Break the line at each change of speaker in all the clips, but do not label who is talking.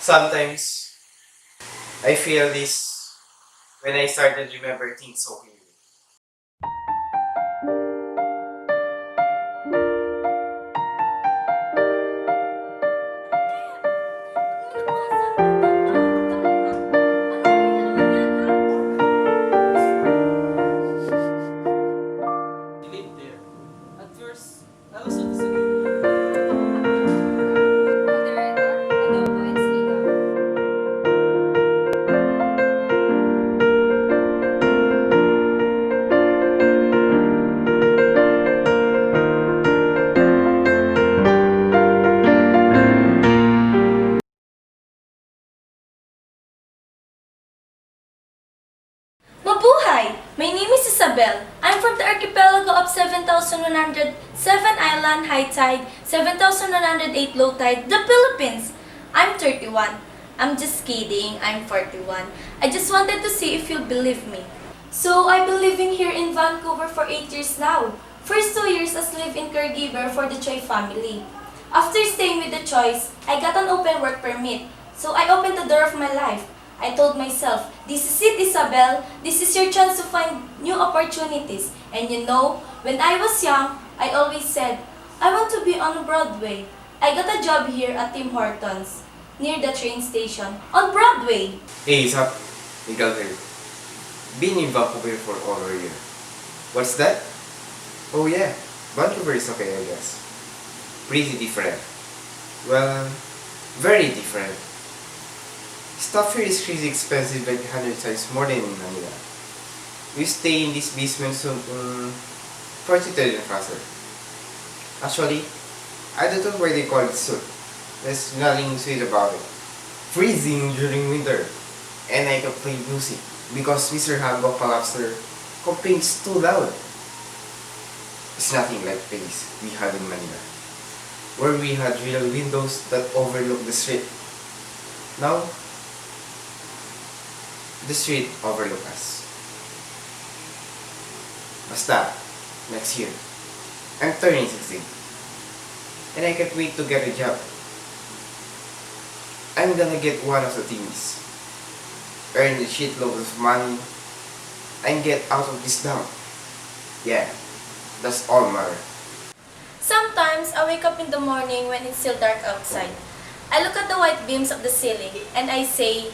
Sometimes I feel this when I started to remember things so clearly.
You live there. At first, I also disagreed.
Mabuhay! My name is Isabel. I'm from the archipelago of 7,107 island high tide, 7,108 low tide, the Philippines. I'm 31. I'm just kidding, I'm 41. I just wanted to see if you'll believe me. So, I've been living here in Vancouver for 8 years now. First 2 years as live-in caregiver for the Choi family. After staying with the Choi's, I got an open work permit. So I opened the door of my life. I told myself, this is it, Isabel. This is your chance to find new opportunities. And you know, when I was young, I always said, I want to be on Broadway. I got a job here at Tim Hortons, near the train station, on Broadway.
Hey, what's up? Miguel here. Been in Vancouver for over a year. What's that? Oh yeah, Vancouver is okay, I guess. Pretty different. Well, very different. Stuff here is crazy expensive, like 100 times more than in Manila. We stay in this basement so 40,000 faster. Actually, I don't know why they call it suit. There's nothing sweet about it. Freezing during winter. And I can play music because Mr. Hanbok Palapster complains too loud. It's nothing like place we had in Manila, where we had real windows that overlook the street. Now, the street overlook us. Basta, next year, I'm turning 16. And I can't wait to get a job. I'm gonna get one of the things, earn a shitload of money, and get out of this dump. Yeah, that's all matter.
Sometimes I wake up in the morning when it's still dark outside. I look at the white beams of the ceiling and I say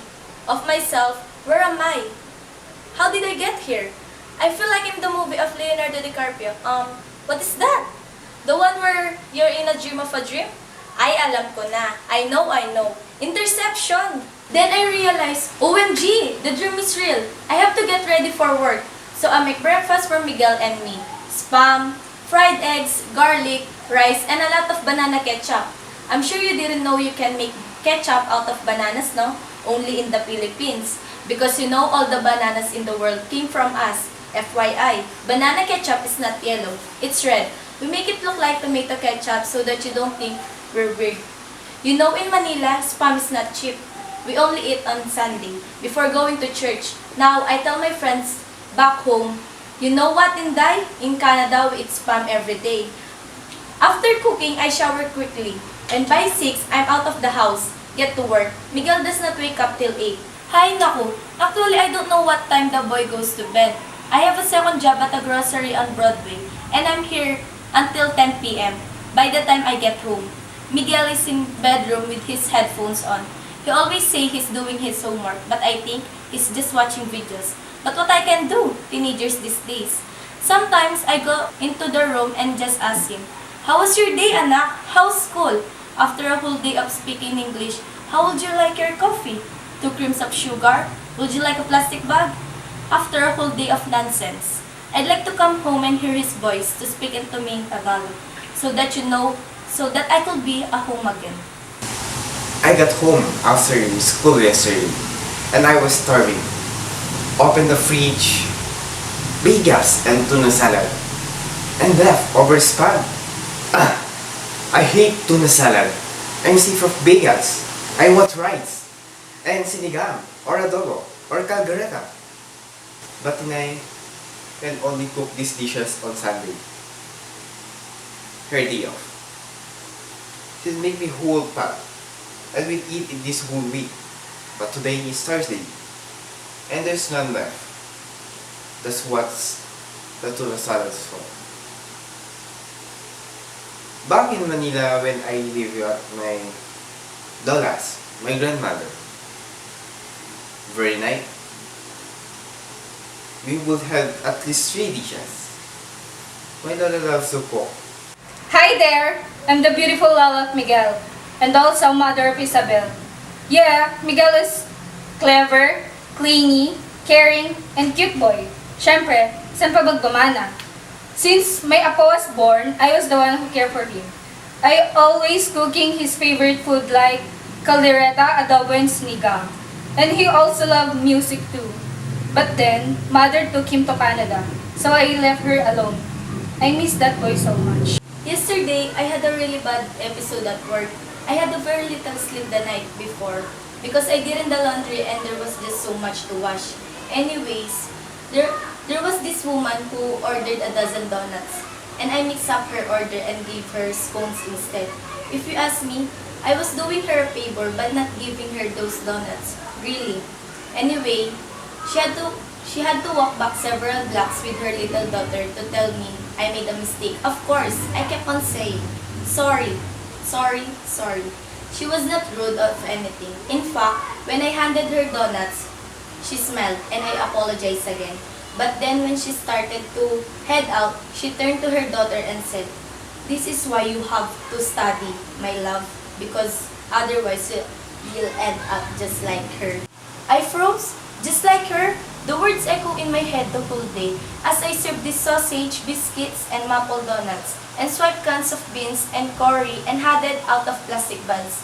of myself, where am I? How did I get here? I feel like in the movie of Leonardo DiCaprio. What is that? The one where you're in a dream of a dream? Ay, alam ko na. I know. Interception! Then I realize, OMG, the dream is real. I have to get ready for work. So I make breakfast for Miguel and me. Spam, fried eggs, garlic, rice, and a lot of banana ketchup. I'm sure you didn't know you can make ketchup out of bananas, no? Only in the Philippines. Because you know all the bananas in the world came from us. FYI, banana ketchup is not yellow, it's red. We make it look like tomato ketchup so that you don't think we're weird. You know in Manila, spam is not cheap. We only eat on Sunday, before going to church. Now, I tell my friends back home, you know what, Inday? In Canada, we eat spam every day. After cooking, I shower quickly. And by 6, I'm out of the house. Get to work. Miguel does not wake up till 8. Hi, naku. Actually, I don't know what time the boy goes to bed. I have a second job at a grocery on Broadway. And I'm here until 10 p.m. By the time I get home. Miguel is in bedroom with his headphones on. He always say he's doing his homework, but I think he's just watching videos. But what I can do, teenagers these days. Sometimes I go into the room and just ask him, how was your day, anak? How's school? After a whole day of speaking English, how would you like your coffee? 2 creams of sugar? Would you like a plastic bag? After a whole day of nonsense, I'd like to come home and hear his voice to speak into me in Tagalog, so that you know, so that I could be a home again.
I got home after school yesterday and I was starving. Opened the fridge, bigas and tuna salad, and leftover spag. I hate tuna salad. I'm sick of bigas. I want rice and sinigang or adobo or caldereta. But Inay can only cook these dishes on Sunday. Her day off. She'll make me whole pot and we'll eat it this whole week. But today is Thursday, and there's none left. That's what's the tuna salad is for. Back in Manila, when I lived at my Lolas, my grandmother, very night, we would have at least 3 dishes. My Lola loves to cook.
Hi there! I'm the beautiful Lola of Miguel, and also mother of Isabel. Yeah, Miguel is clever, clingy, caring, and cute boy. Siyempre, saan pa magmamana? Since my apo was born, I was the one who cared for him. I always cooking his favorite food like caldereta, adobo, and sinigang. And he also loved music too. But then, mother took him to Canada, so I left her alone. I miss that boy so much.
Yesterday, I had a really bad episode at work. I had a very little sleep the night before because I did in the laundry and there was just so much to wash. Anyways, there was this woman who ordered a dozen donuts and I mixed up her order and gave her scones instead. If you ask me, I was doing her a favor but not giving her those donuts. Really. Anyway, she had to walk back several blocks with her little daughter to tell me I made a mistake. Of course, I kept on saying, sorry, sorry, sorry. She was not rude of anything. In fact, when I handed her donuts, she smiled and I apologized again. But then when she started to head out, she turned to her daughter and said, "This is why you have to study, my love, because otherwise you'll end up just like her." I froze. Just like her? The words echo in my head the whole day as I served this sausage, biscuits, and maple donuts, and swiped cans of beans and curry and had it out of plastic bags.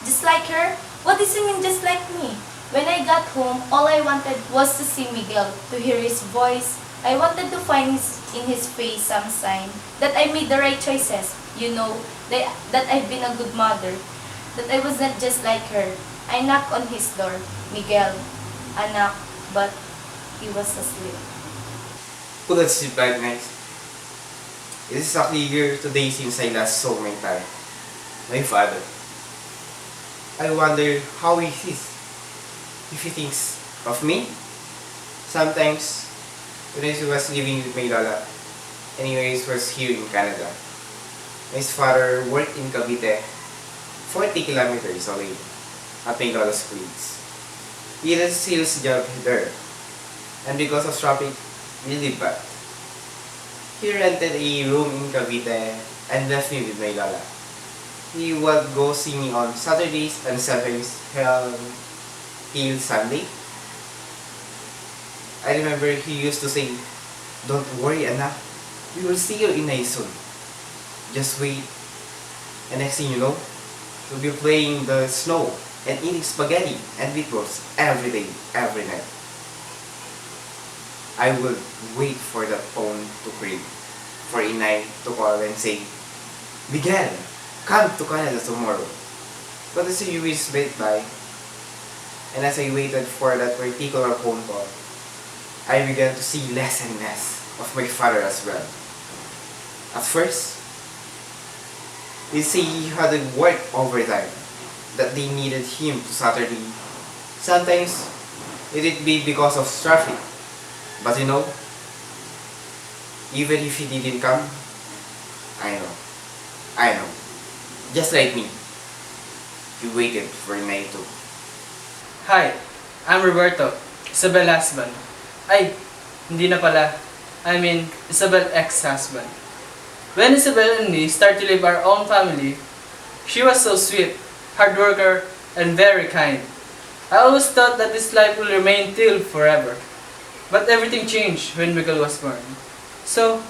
Just like her? What does it mean just like me? When I got home, all I wanted was to see Miguel, to hear his voice. I wanted to find in his face some sign that I made the right choices, that I've been a good mother, that I was not just like her. I knocked on his door. "Miguel, anak," but he was asleep.
Oh, that's bad, guys. It's exactly a year today since I last saw my father. My father. I wonder how he is. If he thinks of me. Sometimes, when I was living with my Lola, anyways, was here in Canada. My father worked in Cavite, 40 kilometers away, at my Lola's place. He had a sales job there, and because of traffic, we lived back. He rented a room in Cavite and left me with my Lola. He would go see me on Saturdays and Sundays till Sunday. I remember he used to say, "Don't worry, anak. We will see you in nice soon. Just wait." And next thing you know, we'll be playing the snow and eating spaghetti and meatballs every day, every night. I would wait for the phone to ring, for Inay to call and say, "Miguel, come to Canada tomorrow." But as the years went by, and as I waited for that particular phone call, I began to see less and less of my father as well. At first, they say he had to work overtime, that they needed him to Saturday. Sometimes, it'd be because of traffic. But even if he didn't come, I know. Just like me, you waited for night too.
Hi, I'm Roberto, Isabel's husband. Ay, hindi na pala. I mean, Isabel's ex-husband. When Isabel and me started to live our own family, she was so sweet, hard worker, and very kind. I always thought that this life will remain till forever. But everything changed when Miguel was born. So,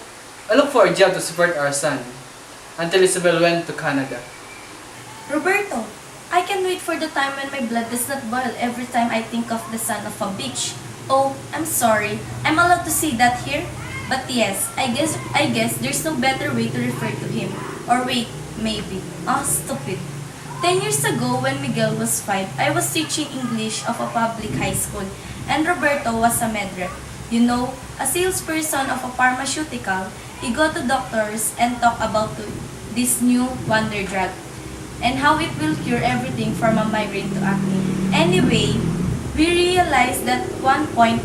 I look for a job to support our son until Isabel went to Canada.
Roberto, I can wait for the time when my blood does not boil every time I think of the son of a beach. Oh, I'm sorry. I'm allowed to say that here? But yes, I guess there's no better way to refer to him. Or wait, maybe. Stupid. 10 years ago, when Miguel was 5, I was teaching English of a public high school, and Roberto was a medrep. A salesperson of a pharmaceutical. He go to doctors and talk about this new wonder drug. and how it will cure everything from a migraine to acne. Anyway, we realized that one point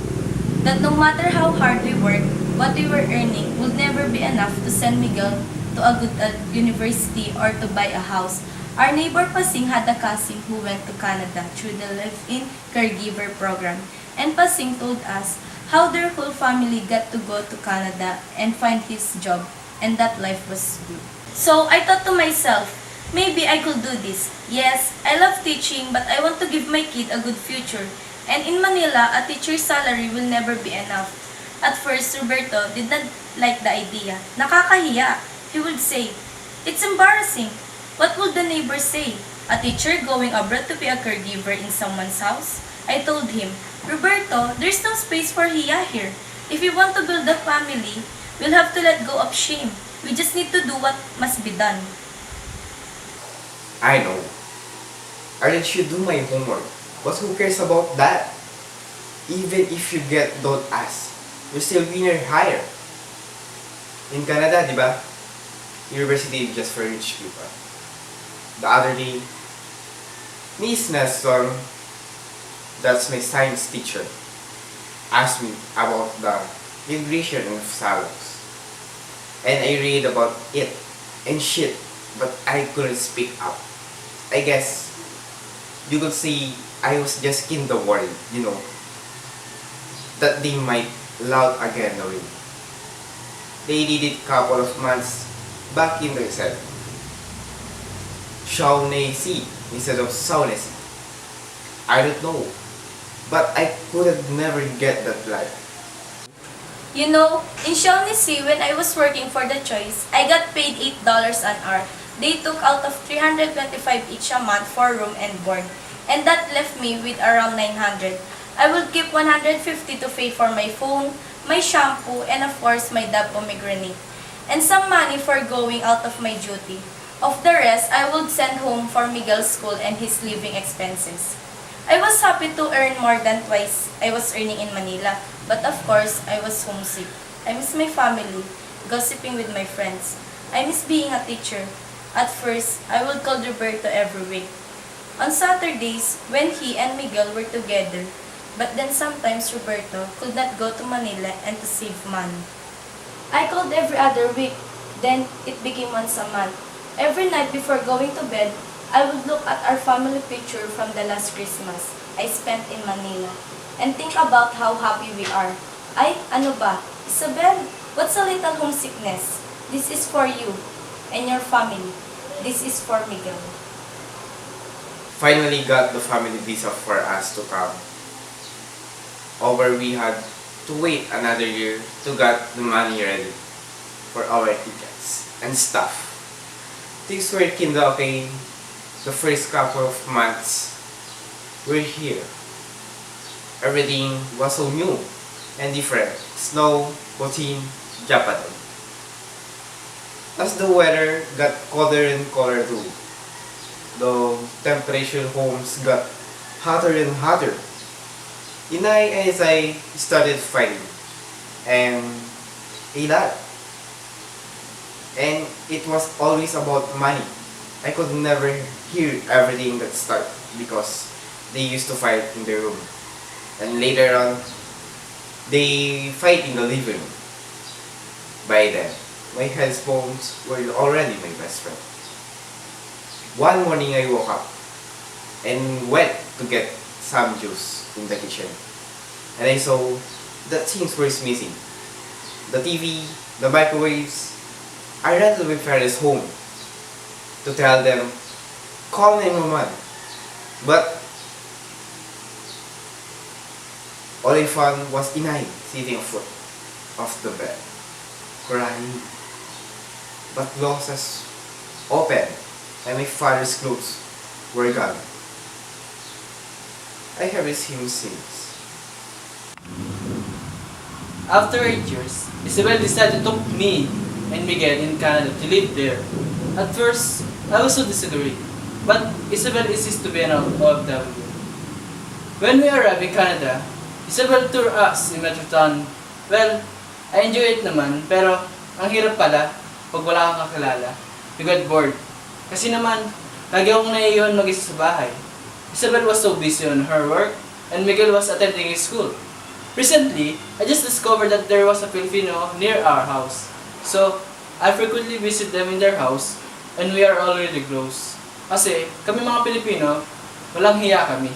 that no matter how hard we worked, what we were earning would never be enough to send Miguel to a good university or to buy a house. Our neighbor Pasing had a cousin who went to Canada through the live-in caregiver program, and Pasing told us how their whole family got to go to Canada and find his job, and that life was good. So I thought to myself, maybe I could do this. Yes, I love teaching, but I want to give my kid a good future. And in Manila, a teacher's salary will never be enough. At first, Roberto did not like the idea. Nakakahiya, he would say. It's embarrassing. What would the neighbors say? A teacher going abroad to be a caregiver in someone's house? I told him, Roberto, there's no space for hiya here. If we want to build a family, we'll have to let go of shame. We just need to do what must be done.
I know. I let you do my homework. But who cares about that? Even if you don't ask, you still win or higher. In Canada, di ba? University is just for rich people. The other day, Miss Nestor, that's my science teacher, asked me about the migration of salons. And I read about it and shit, but I couldn't speak up. I guess you could say I was just in the world, that they might loud again the wind. They did it couple of months back in the set. Shaughnessy instead of Shaughnessy. I don't know, but I couldn't never get that life.
You know, in Shaughnessy, when I was working for the Choice, I got paid $8 an hour. They took out of $325 each a month for room and board, and that left me with around $900. I would keep $150 to pay for my phone, my shampoo, and of course my Dab pomegranate, and some money for going out of my duty. Of the rest, I would send home for Miguel's school and his living expenses. I was happy to earn more than twice I was earning in Manila, but of course, I was homesick. I miss my family, gossiping with my friends. I miss being a teacher. At first, I would call Roberto every week. On Saturdays, when he and Miguel were together, but then sometimes Roberto could not go to Manila and to save money. I called every other week, then it became once a month. Every night before going to bed, I would look at our family picture from the last Christmas I spent in Manila and think about how happy we are. Ay, ano ba? Isabel, what's a little homesickness? This is for you and your family. This is for Miguel.
Finally got the family visa for us to come. Over we had to wait another year to get the money ready for our tickets and stuff. Things were kinda okay. The first couple of months we're here. Everything was so new and different. Snow, poutine, Japan. As the weather got colder and colder too, the temperature homes got hotter and hotter. Inay as I started fighting and a lot. And it was always about money. I could never hear everything that started because they used to fight in their room. And later on, they fight in the living room. By then, my headphones were already my best friend. One morning I woke up and went to get some juice in the kitchen. And I saw that things were missing. The TV, the microwaves. I ran to my parents' home to tell them, call 911. But all I found was Inay sitting on foot of the bed, crying. But glasses open and my father's clothes were gone. I haven't seen him since.
After 8 years, Isabel decided to take me and Miguel in Canada to live there. At first, I also disagreed, but Isabel insisted to be an OFW. When we arrived in Canada, Isabel toured us in Metrotown. Well, I enjoyed it naman, pero ang hirap pala pag wala kang kakilala. You got bored. Kasi naman, Lagi akong naiiwan mag-isa sa bahay. Isabel was so busy on her work, and Miguel was attending his school. Recently, I just discovered that there was a Filipino near our house. So, I frequently visit them in their house, and we are already close. Kasi, kami mga Pilipino, walang hiya kami.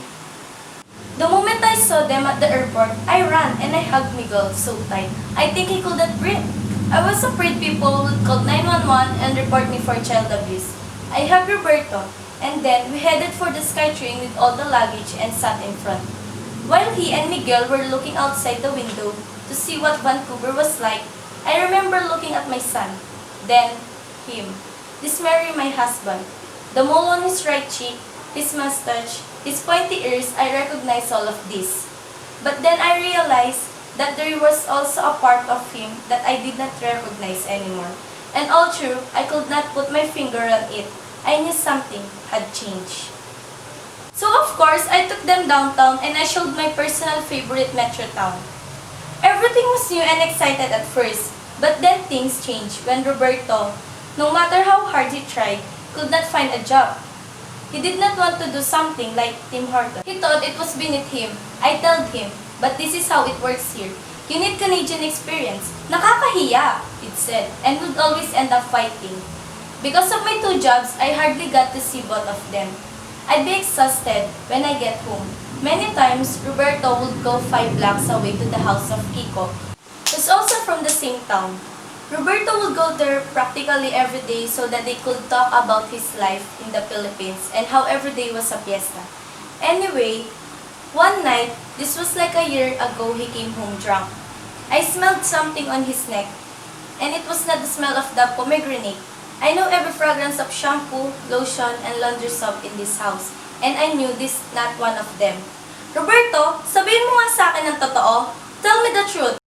The moment I saw them at the airport, I ran and I hugged Miguel so tight. I think he couldn't breathe. I was afraid people would call 911 and report me for child abuse. I hugged Roberto, and then we headed for the SkyTrain with all the luggage and sat in front. While he and Miguel were looking outside the window to see what Vancouver was like, I remember looking at my son, then him. This Mary, my husband. The mole on his right cheek, his mustache, his pointy ears, I recognized all of this. But then I realized that there was also a part of him that I did not recognize anymore. And all through, I could not put my finger on it. I knew something had changed. So of course, I took them downtown and I showed my personal favorite metro town. Everything was new and excited at first, but then things changed when Roberto, no matter how hard he tried, could not find a job. He did not want to do something like Tim Hortons. He thought it was beneath him. I told him, but this is how it works here. You need Canadian experience. Nakakahiya, it said, and would always end up fighting. Because of my 2 jobs, I hardly got to see both of them. I'd be exhausted when I get home. Many times, Roberto would go 5 blocks away to the house of Kiko, who's also from the same town. Roberto would go there practically every day so that they could talk about his life in the Philippines and how every day was a fiesta. Anyway, one night, this was like a year ago, he came home drunk. I smelled something on his neck, and it was not the smell of the pomegranate. I know every fragrance of shampoo, lotion, and laundry soap in this house, and I knew this not one of them. Roberto, sabihin mo nga sa akin ng totoo. Tell me the truth.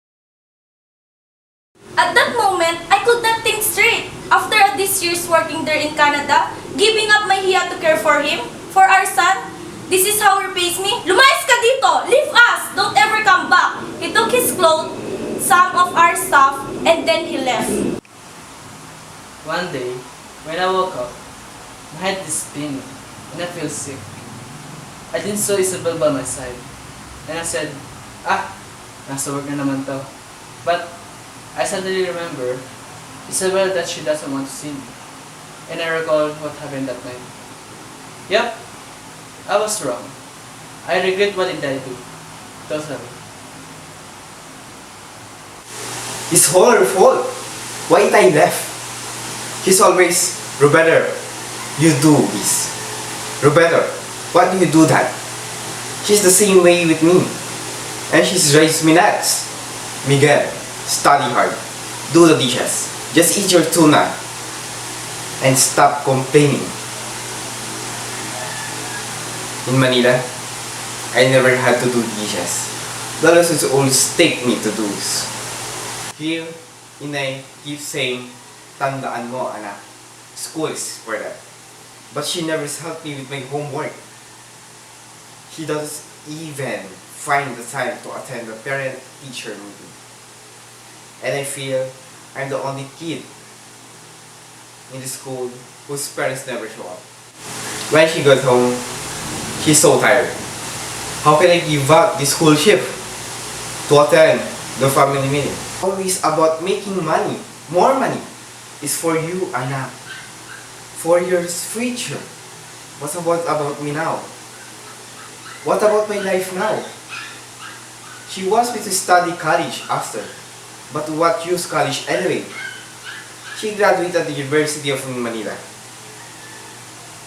At that moment, I could not think straight. After all these years working there in Canada, giving up my hiya to care for him, for our son, this is how he repays me? Lumayas ka dito! Leave us! Don't ever come back! He took his clothes, some of our stuff, and then he left.
One day, when I woke up, my head is spinning and I feel sick. I didn't saw Isabel by my side, and I said, nasa work na naman to. But I suddenly remember Isabel that she doesn't want to see me, and I recalled what happened that night. Yep, I was wrong. I regret what did I do. Totally.
It's all her fault. Why I left? She's always, Roberto, you do this. Roberto, why do you do that? She's the same way with me. And she's raised me nuts. Miguel, study hard. Do the dishes. Just eat your tuna. And stop complaining. In Manila, I never had to do dishes. The lessons always take me to do this. Here, Inay keeps saying, tandaan mo anak, school is for that. But she never helped me with my homework. She doesn't even find the time to attend the parent-teacher meeting. And I feel I'm the only kid in the school whose parents never show up. When she got home, she's so tired. How can I give up this whole shift to attend the family meeting? Always about making money, more money. Is for you, anak. For your future. What about me now? What about my life now? She wants me to study college after. But what use college anyway? She graduated at the University of Manila.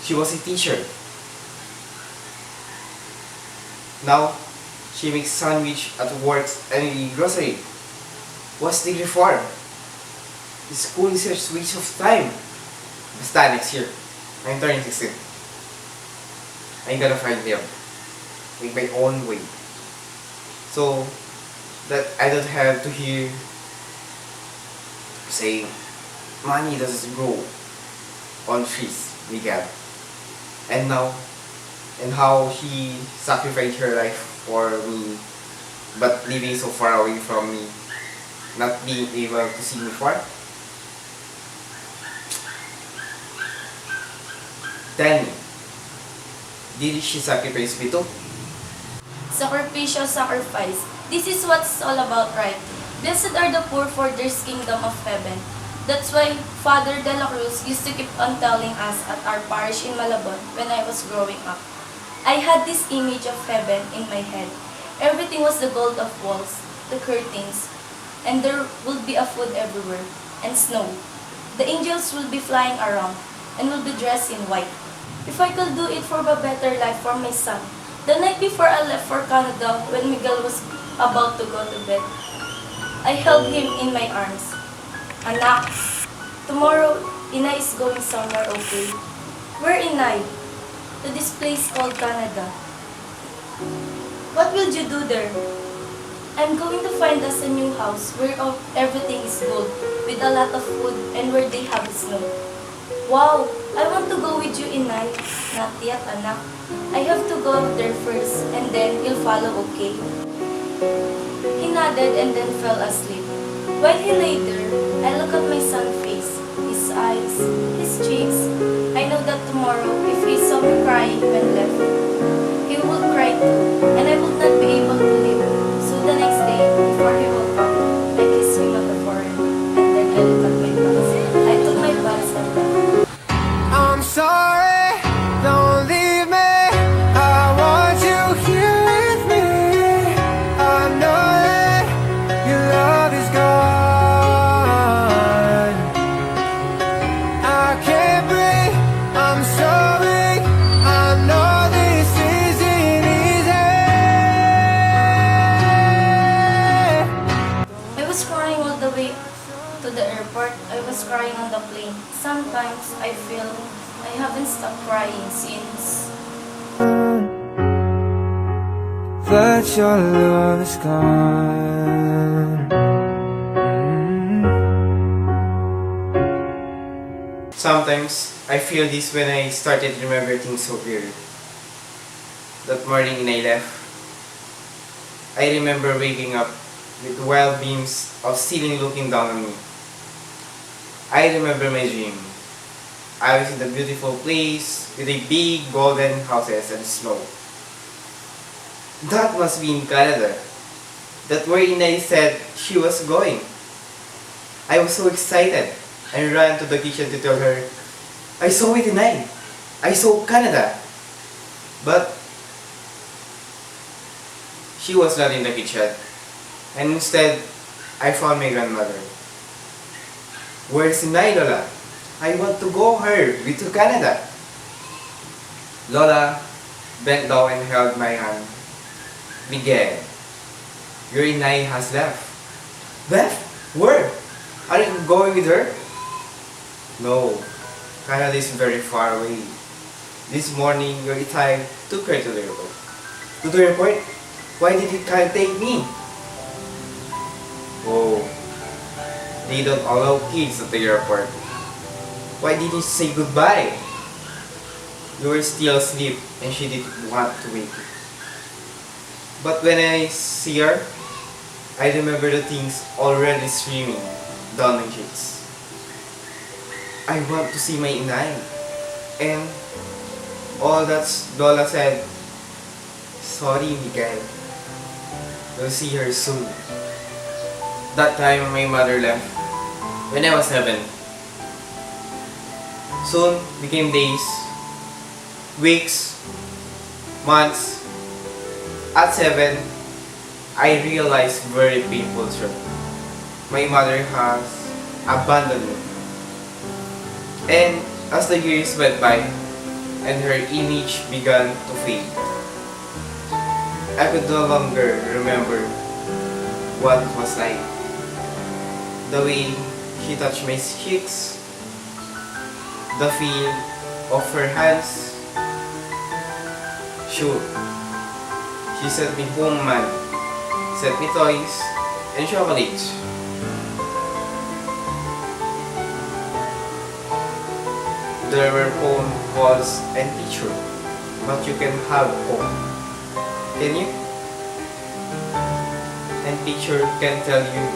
She was a teacher. Now, she makes sandwich at work and in grocery. What's degree for? The school is a waste of time. Basta next year, I'm turning 16. I'm gonna find him. Make my own way. So, that I don't have to hear saying, money doesn't grow on trees, Miguel. And now, and how she sacrificed her life for me, but living so far away from me, not being able to see me for. Tell me, did she sacrifice me too?
Sacrificial sacrifice. This is what it's all about, right? Blessed are the poor, for there's kingdom of heaven. That's why Father de la Cruz used to keep on telling us at our parish in Malabon when I was growing up. I had this image of heaven in my head. Everything was the gold of walls, the curtains, and there will be a food everywhere, and snow. The angels will be flying around, and will be dressed in white. If I could do it for a better life for my son. The night before I left for Canada, when Miguel was about to go to bed, I held him in my arms. Anak, tomorrow, Inay is going somewhere, okay? Where, Inay? To this place called Canada. What will you do there? I'm going to find us a new house where everything is gold, with a lot of food, and where they have snow. Wow, I want to go with you, Inay. Not yet, anak. I have to go there first, and then you'll follow, okay? He nodded and then fell asleep. While he lay there, I look at my son's face, his eyes, his cheeks. I know that tomorrow, if he saw me crying when left, he would cry too, and I would not be able to leave. So the next day, before he woke up, I kissed him on the forehead, and then I looked at my bags. I took my bags and left.
I'm sorry, don't leave me. I want you here with me. I know that your love is gone. I can't breathe, I'm so weak. I know this isn't easy.
I was crying all the way to the airport. I was crying on the plane. Sometimes I feel I haven't stopped crying since.
That your love is gone.
Sometimes, I feel this when I started to remember things so clearly. That morning I left, I remember waking up with wild beams of ceiling looking down on me. I remember my dream. I was in a beautiful place with a big golden houses and snow. That must be in Canada. That where Inay said she was going. I was so excited and ran to the kitchen to tell her, I saw it, Inay. I saw Canada. But she was not in the kitchen. And instead, I found my grandmother. Where's Inay, Lola? I want to go her with to Canada. Lola bent down and held my hand. Miguel, your Inay has left. Left? Where? Are you going with her? No, Canada is very far away. This morning, your Itay took her to the airport. To the airport? Why did it can't take me? Oh, they don't allow kids at the airport. Why didn't you say goodbye? You were still asleep and she didn't want to wake you. But when I see her, I remember the things already streaming down my cheeks. I want to see my Inay. And all that Lola said, sorry Miguel, we'll see her soon. That time my mother left when I was 7. Soon became days, weeks, months. At 7, I realized very painful truth. My mother has abandoned me. And as the years went by and her image began to fade, I could no longer remember what it was like. The way she touched my cheeks, the feel of her hands. Sure, she sent me home man, sent me toys and chocolates. There were phone calls and pictures, but you can have home. Can you? And picture can tell you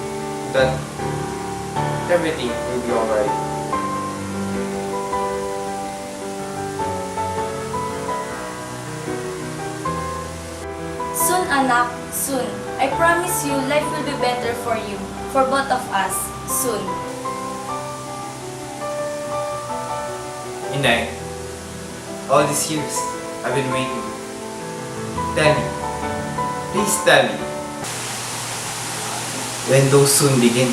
that everything will be alright.
Soon, anak, soon. I promise you, life will be better for you, for both of us, soon.
Inay, all these years, I've been waiting. Tell me, please tell me, when those soon begin.